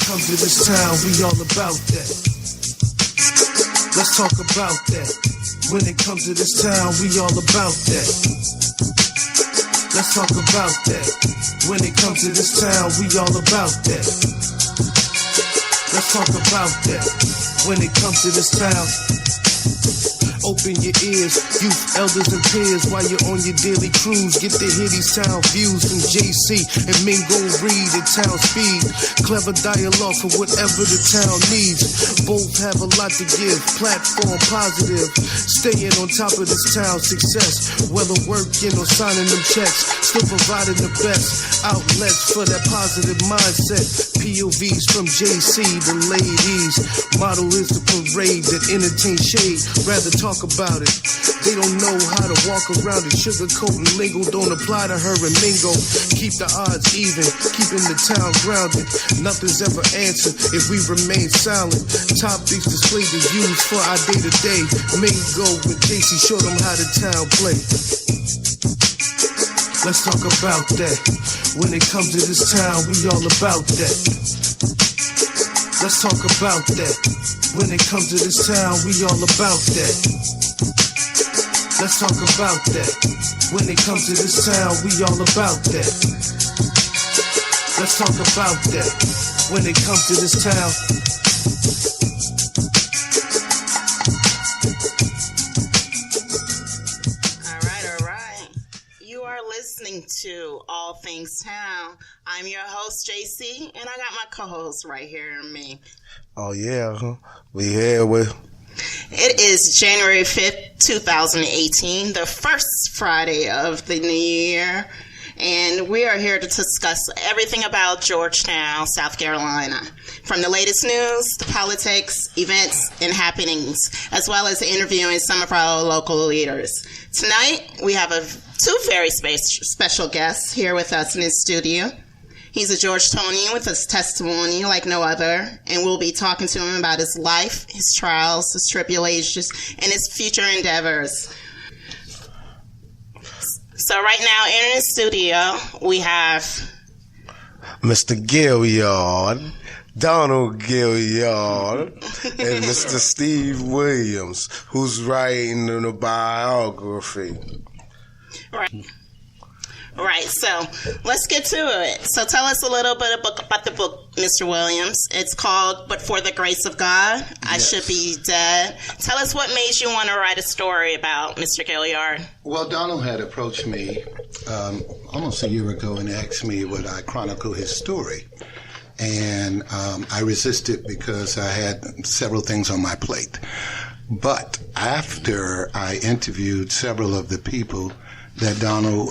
comes to this town, we all about that. Let's talk about that. When it comes to this town, we all about that. Let's talk about that. When it comes to this town, we all about that. Let's talk about that. When it comes to this town, open your ears, youth, elders, and peers. While you're on your daily cruise, get to hear these town views from JC and Mingo Reed at town speed. Clever dialogue for whatever the town needs. Both have a lot to give, platform positive. Staying on top of this town's success. Whether working or signing them checks, still providing the best outlets for that positive mindset. POVs from JC, the ladies. Motto is the parade that entertain shade. Rather talk about it. They don't know how to walk around it. Sugarcoat and lingo don't apply to her and Mingo. Keep the odds even, keeping the town grounded. Nothing's ever answered if we remain silent. Topics displayed to use for our day to day. Mingo with JC showed them how the town play. Let's talk about that. When it comes to this town, we all about that. Let's talk about that. When it comes to this town, we all about that. Let's talk about that. When it comes to this town, we all about that. Let's talk about that. When it comes to this town. All right. You are listening to All Things Town. I'm your host, JC, and I got my co-host right here in me. Oh, yeah. We here with... It is January 5th, 2018, the first Friday of the new year, and we are here to discuss everything about Georgetown, South Carolina, from the latest news, to politics, events, and happenings, as well as interviewing some of our local leaders. Tonight, we have two very special guests here with us in the studio. He's a Georgetonian with his testimony like no other, and we'll be talking to him about his life, his trials, his tribulations, and his future endeavors. So right now in the studio, we have Mr. Gilliard, Donald Gilliard, and Mr. Steve Williams, who's writing a biography. Right, so let's get to it. So tell us a little bit about the book, Mr. Williams. It's called But for the Grace of God, I Should Be Dead. Tell us what made you want to write a story about Mr. Gilliard. Well, Donald had approached me almost a year ago and asked me would I chronicle his story. And I resisted because I had several things on my plate. But after I interviewed several of the people that Donald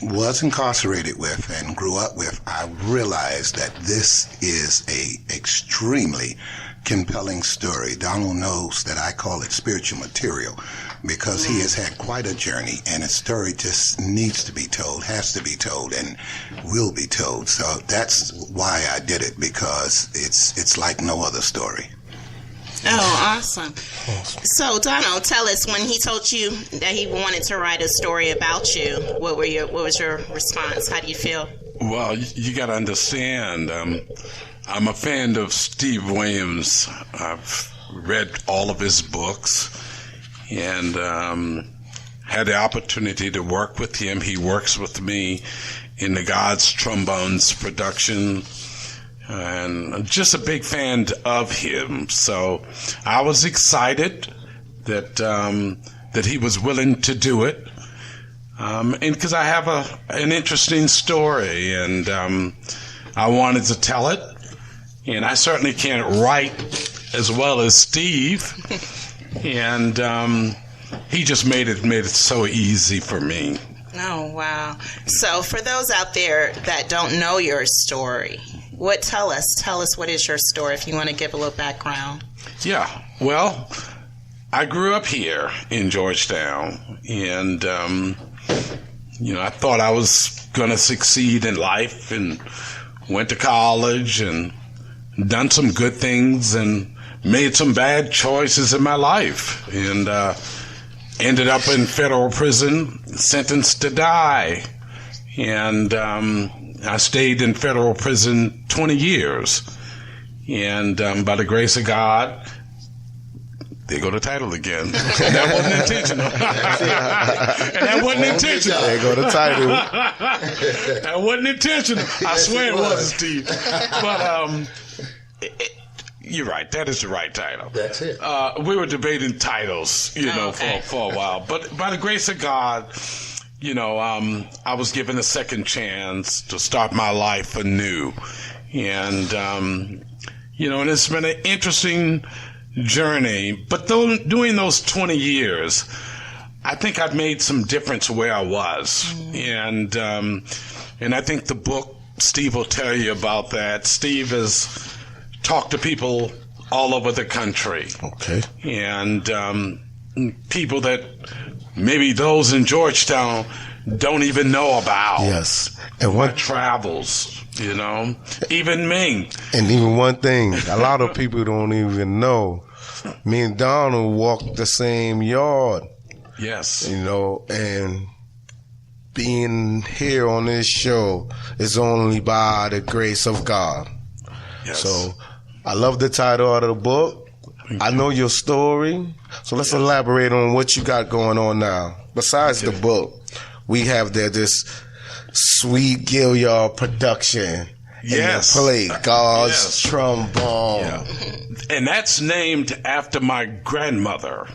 was incarcerated with and grew up with, I realized that this is a extremely compelling story. Donald knows that I call it spiritual material because he has had quite a journey, and his story just needs to be told, has to be told, and will be told. So that's why I did it, because it's like no other story. Oh, awesome. So, Donald, tell us, when he told you that he wanted to write a story about you, what was your response? How do you feel? Well, you got to understand, I'm a fan of Steve Williams. I've read all of his books and had the opportunity to work with him. He works with me in the God's Trombones production. And I'm just a big fan of him, so I was excited that he was willing to do it, and because I have an interesting story, and I wanted to tell it, and I certainly can't write as well as Steve, and he just made it so easy for me. Oh, wow. So for those out there that don't know your story, tell us what is your story, if you want to give a little background. Yeah, well, I grew up here in Georgetown, and I thought I was going to succeed in life, and went to college and done some good things and made some bad choices in my life, and ended up in federal prison, sentenced to die, and I stayed in federal prison 20 years, And by the grace of God, there go the title again. And that wasn't intentional. And that wasn't intentional. There go the title. That wasn't intentional. I swear it wasn't, Steve. But you're right. That is the right title. That's it. We were debating titles, for a while. But by the grace of God, I was given a second chance to start my life anew. And, and it's been an interesting journey. But during those 20 years, I think I've made some difference where I was. And I think the book, Steve will tell you about that. Steve has talked to people all over the country. Okay. And people that maybe those in Georgetown don't even know about. Yes. And my travels, even me. And even one thing, a lot of people don't even know. Me and Donald walked the same yard. Yes. And being here on this show is only by the grace of God. Yes. So I love the title of the book. I know your story. So let's elaborate on what you got going on now. Besides the book, we have this sweet Gilliard production. Yes. And play God's trombone. Yeah. And that's named after my grandmother.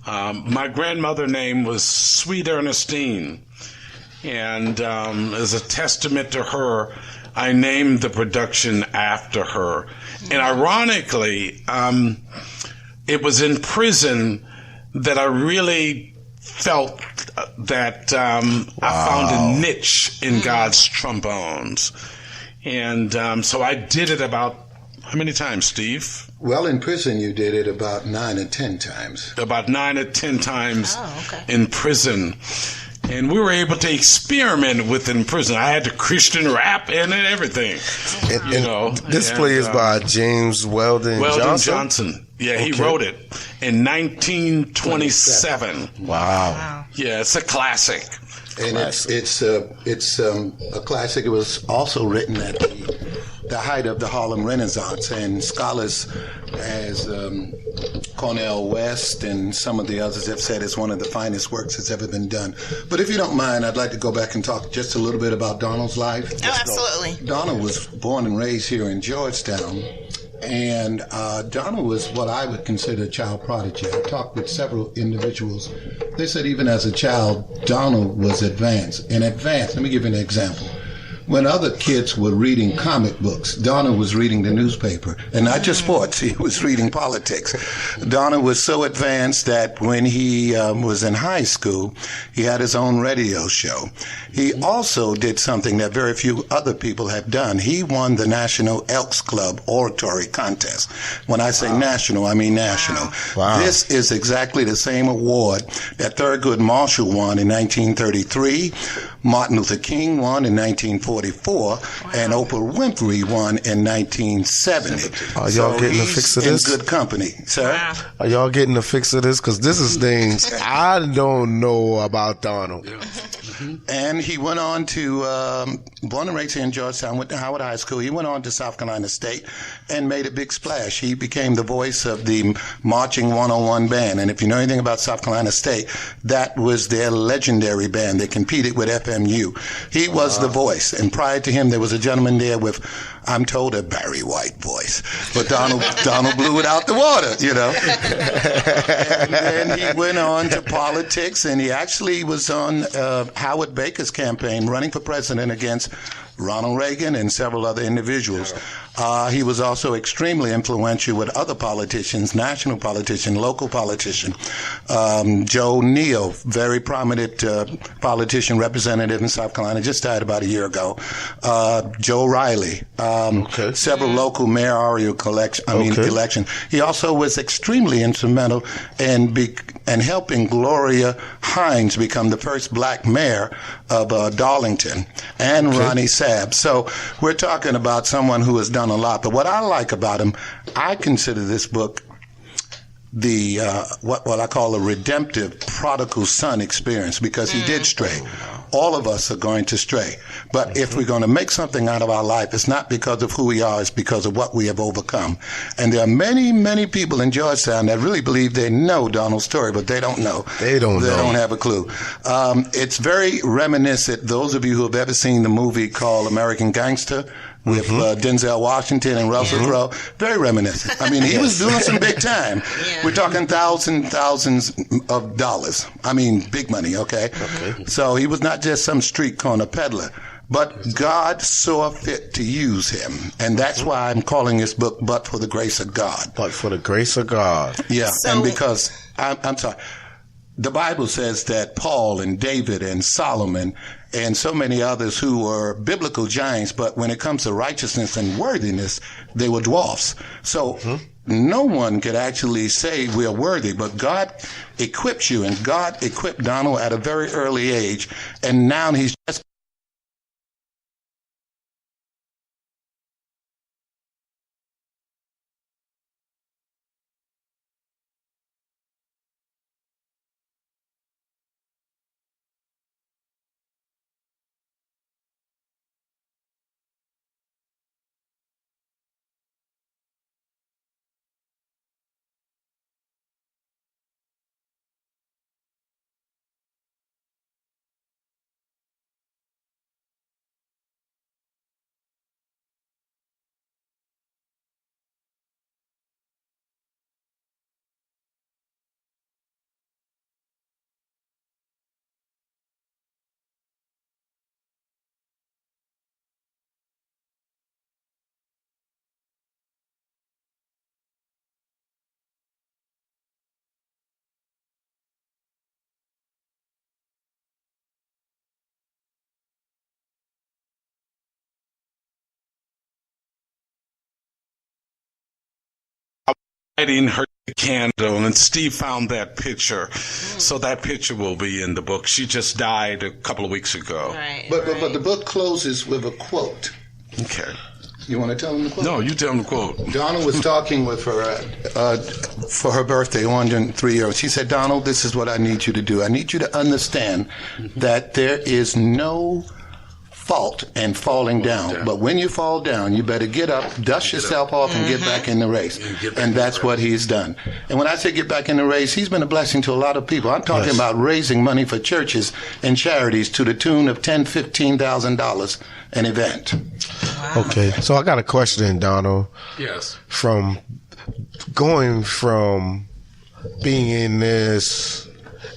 My grandmother's name was Sweet Ernestine. And as a testament to her, I named the production after her. And ironically, it was in prison that I really felt that I found a niche in God's trombones. And so I did it about, how many times, Steve? Well, in prison you did it about 9 or 10 times. About 9 or 10 times in prison. And we were able to experiment with in prison. I had the Christian rap and everything. This play is by James Weldon Johnson. Yeah, he wrote it in 1927. Wow. Yeah, it's a classic. And it's a classic. It was also written at the height of the Harlem Renaissance, and scholars as Cornel West and some of the others have said it's one of the finest works that's ever been done. But if you don't mind, I'd like to go back and talk just a little bit about Donald's life. Oh, absolutely. Donald was born and raised here in Georgetown. And Donald was what I would consider a child prodigy. I talked with several individuals. They said even as a child, Donald was advanced. Let me give you an example. When other kids were reading comic books, Donald was reading the newspaper. And not just sports, he was reading politics. Donald was so advanced that when he was in high school, he had his own radio show. He also did something that very few other people have done. He won the National Elks Club Oratory Contest. When I say national, I mean national. Wow. This is exactly the same award that Thurgood Marshall won in 1933, Martin Luther King won in 1944, and Oprah Winfrey won in 1970. Are y'all getting a fix of this? In good company, sir. Wow. Are y'all getting a fix of this? Because this is things I don't know about Donald. And he went on to, born and raised here in Georgetown, went to Howard High School. He went on to South Carolina State and made a big splash. He became the voice of the Marching 101 band. And if you know anything about South Carolina State, that was their legendary band. They competed with FMU. He was the voice. And prior to him, there was a gentleman there with, I'm told, a Barry White voice. But Donald blew it out the water, And then he went on to politics, and he actually was on Howard Baker's campaign running for president against Ronald Reagan and several other individuals. He was also extremely influential with other politicians, national politician, local politician. Joe Neal, very prominent politician, representative in South Carolina, just died about a year ago. Joe Riley, several local mayoral election. He also was extremely instrumental in helping Gloria Hines become the first black mayor of Darlington, and Ronnie Sabb. So we're talking about someone who has done a lot. But what I like about him, I consider this book the what I call a redemptive prodigal son experience, because he did stray. All of us are going to stray. But if we're going to make something out of our life, it's not because of who we are, it's because of what we have overcome. And there are many, many people in Georgetown that really believe they know Donald's story, but they don't know. They don't have a clue. It's very reminiscent. Those of you who have ever seen the movie called American Gangster, with Denzel Washington and Russell Crowe, very reminiscent. I mean, he was doing some big time. Yeah. We're talking thousands of dollars. I mean, big money, okay? So he was not just some street corner peddler. But God saw fit to use him. And that's why I'm calling this book, But for the Grace of God. But for the grace of God. Yeah, and because, I'm sorry, the Bible says that Paul and David and Solomon and so many others who were biblical giants, but when it comes to righteousness and worthiness, they were dwarfs. So no one could actually say we are worthy, but God equips you, and God equipped Donald at a very early age, and now he's just lighting her candle, and Steve found that picture. So that picture will be in the book. She just died a couple of weeks ago. But the book closes with a quote. Okay. You want to tell them the quote? No, you tell them the quote. Donald was talking with her for her birthday, 103 years. She said, Donald, this is what I need you to do. I need you to understand that there is no fault in falling down. But when you fall down, you better get up, dust yourself off, and get back in the race. And that's what he's done. And when I say get back in the race, he's been a blessing to a lot of people. I'm talking about raising money for churches and charities to the tune of $10,000, $15,000 an event. Wow. Okay, so I got a question, Donald. Yes. From going from being in this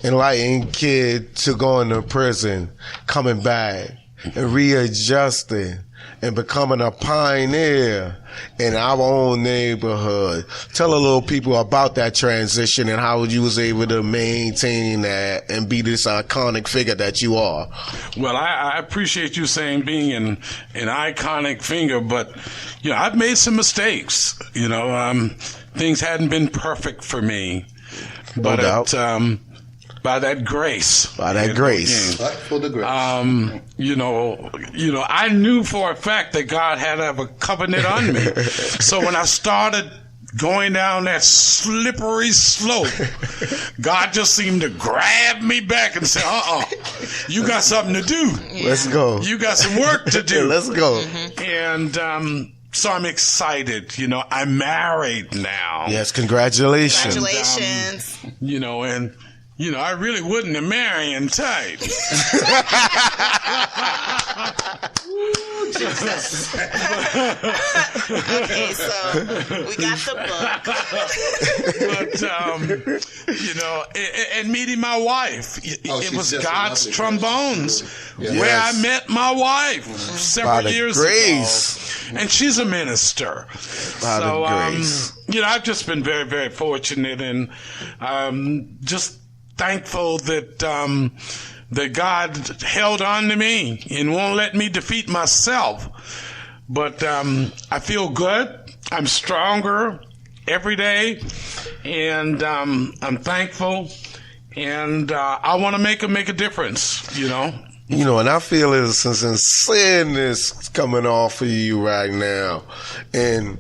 enlightened kid to going to prison, coming back, and readjusting and becoming a pioneer in our own neighborhood. Tell a little people about that transition and how you was able to maintain that and be this iconic figure that you are. Well, I appreciate you saying being an iconic figure, but you know, I've made some mistakes. You know, things hadn't been perfect for me, but by that grace. By that grace. But for the grace. You know, I knew for a fact that God had to have a covenant on me. So when I started going down that slippery slope, God just seemed to grab me back and say, you got something to do. Let's go. You got some work to do. Let's go. And, so I'm excited. You know, I'm married now. Yes, congratulations. Congratulations. You know, I really wouldn't have marrying type. Okay, so we got the book. But, you know, and meeting my wife, it was God's trombones where I met my wife several years ago. And she's a minister. So, you know, I've just been very, very fortunate and just thankful that that God held on to me and won't let me defeat myself. But I feel good. I'm stronger every day, and I'm thankful. And I want to make a difference. You know. You know, and I feel there's some sincereness coming off of you right now, and